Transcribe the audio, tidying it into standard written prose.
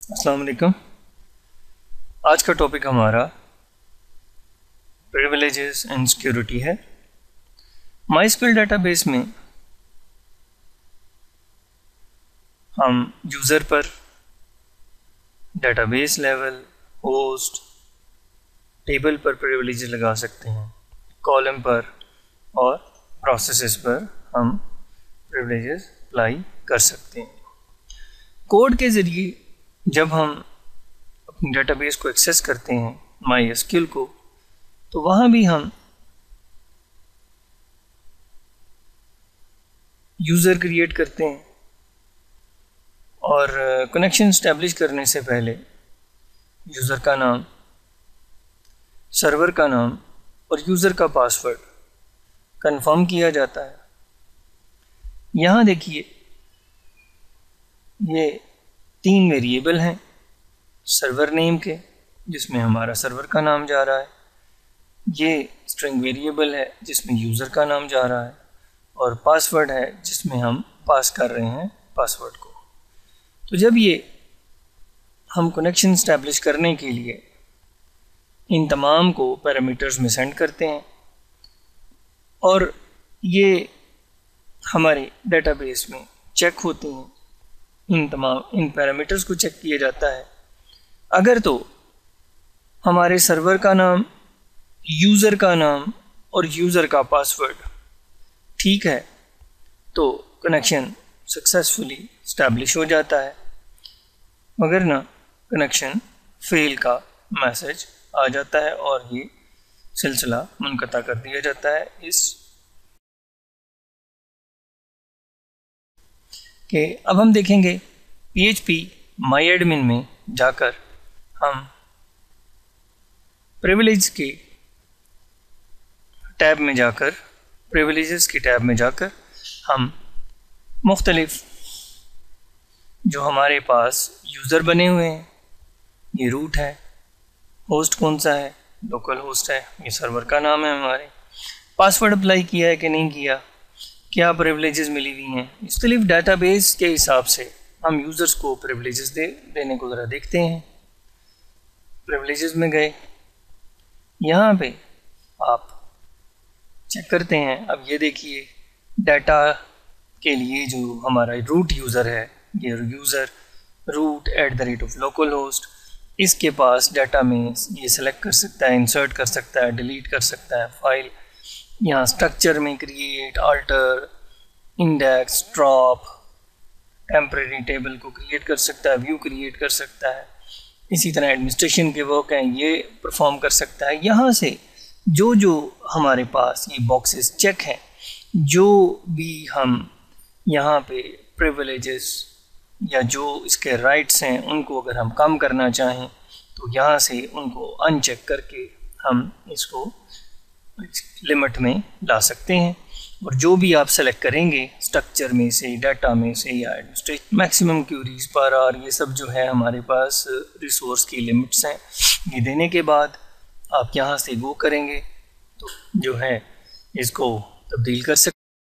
अस्सलाम वालेकुम। आज का टॉपिक हमारा प्रिविलेजेस एंड सिक्योरिटी है। माइस्क्यूएल डेटाबेस में हम यूज़र पर, डेटाबेस लेवल, होस्ट, टेबल पर प्रिविलेजेस लगा सकते हैं, कॉलम पर और प्रोसेसेस पर हम प्रिविलेजेस अप्लाई कर सकते हैं। कोड के ज़रिए जब हम अपनी डेटाबेस को एक्सेस करते हैं, MySQL को, तो वहाँ भी हम यूज़र क्रिएट करते हैं और कनेक्शन इस्टेब्लिश करने से पहले यूज़र का नाम, सर्वर का नाम और यूज़र का पासवर्ड कंफर्म किया जाता है। यहाँ देखिए, ये 3 वेरिएबल हैं सर्वर नेम के, जिसमें हमारा सर्वर का नाम जा रहा है। ये स्ट्रिंग वेरिएबल है जिसमें यूज़र का नाम जा रहा है, और पासवर्ड है जिसमें हम पास कर रहे हैं पासवर्ड को। तो जब ये हम कनेक्शन इस्टेब्लिश करने के लिए इन तमाम को पैरामीटर्स में सेंड करते हैं और ये हमारे डेटाबेस में चेक होती हैं, इन पैरामीटर्स को चेक किया जाता है। अगर तो हमारे सर्वर का नाम, यूज़र का नाम और यूज़र का पासवर्ड ठीक है तो कनेक्शन सक्सेसफुली इस्टेब्लिश हो जाता है, मगर ना कनेक्शन फेल का मैसेज आ जाता है और ये सिलसिला मुनक़ता कर दिया जाता है। इस कि अब हम देखेंगे PHP MyAdmin में जाकर हम प्रिविलेज के टैब में जाकर, प्रिविलेजेस के टैब में जाकर हम मुख्तलिफ जो हमारे पास यूज़र बने हुए हैं, ये रूट है, होस्ट कौन सा है, लोकल होस्ट है, ये सर्वर का नाम है, हमारे पासवर्ड अप्लाई किया है कि नहीं किया, क्या प्रिविलेजेस मिली हुई हैं, मुख्तलिफ डेटाबेस के हिसाब से हम यूज़र्स को प्रिविलेजेस देने को ज़रा देखते हैं। प्रिविलेजेस में गए, यहाँ पे आप चेक करते हैं। अब ये देखिए, डाटा के लिए जो हमारा रूट यूज़र है, ये यूज़र रूट @localhost, इसके पास डाटा में ये सेलेक्ट कर सकता है, इंसर्ट कर सकता है, डिलीट कर सकता है फाइल। यहाँ स्ट्रक्चर में create, alter, index, drop, temporary table को क्रिएट कर सकता है, व्यू क्रिएट कर सकता है। इसी तरह एडमिनिस्ट्रेशन के वर्क हैं, ये परफॉर्म कर सकता है। यहाँ से जो हमारे पास ये बॉक्सेस चेक हैं, जो भी हम यहाँ पे प्रिविलेजेस या जो इसके राइट्स हैं उनको अगर हम कम करना चाहें तो यहाँ से उनको अनचेक करके हम इसको लिमिट में ला सकते हैं। और जो भी आप सेलेक्ट करेंगे स्ट्रक्चर में से, डाटा में से या एडमिनिस्ट्रेशन, मैक्सिमम क्यूरीज पर, और ये सब जो है हमारे पास रिसोर्स की लिमिट्स हैं। ये देने के बाद आप यहाँ से गो करेंगे तो जो है इसको तब्दील कर सकते हैं।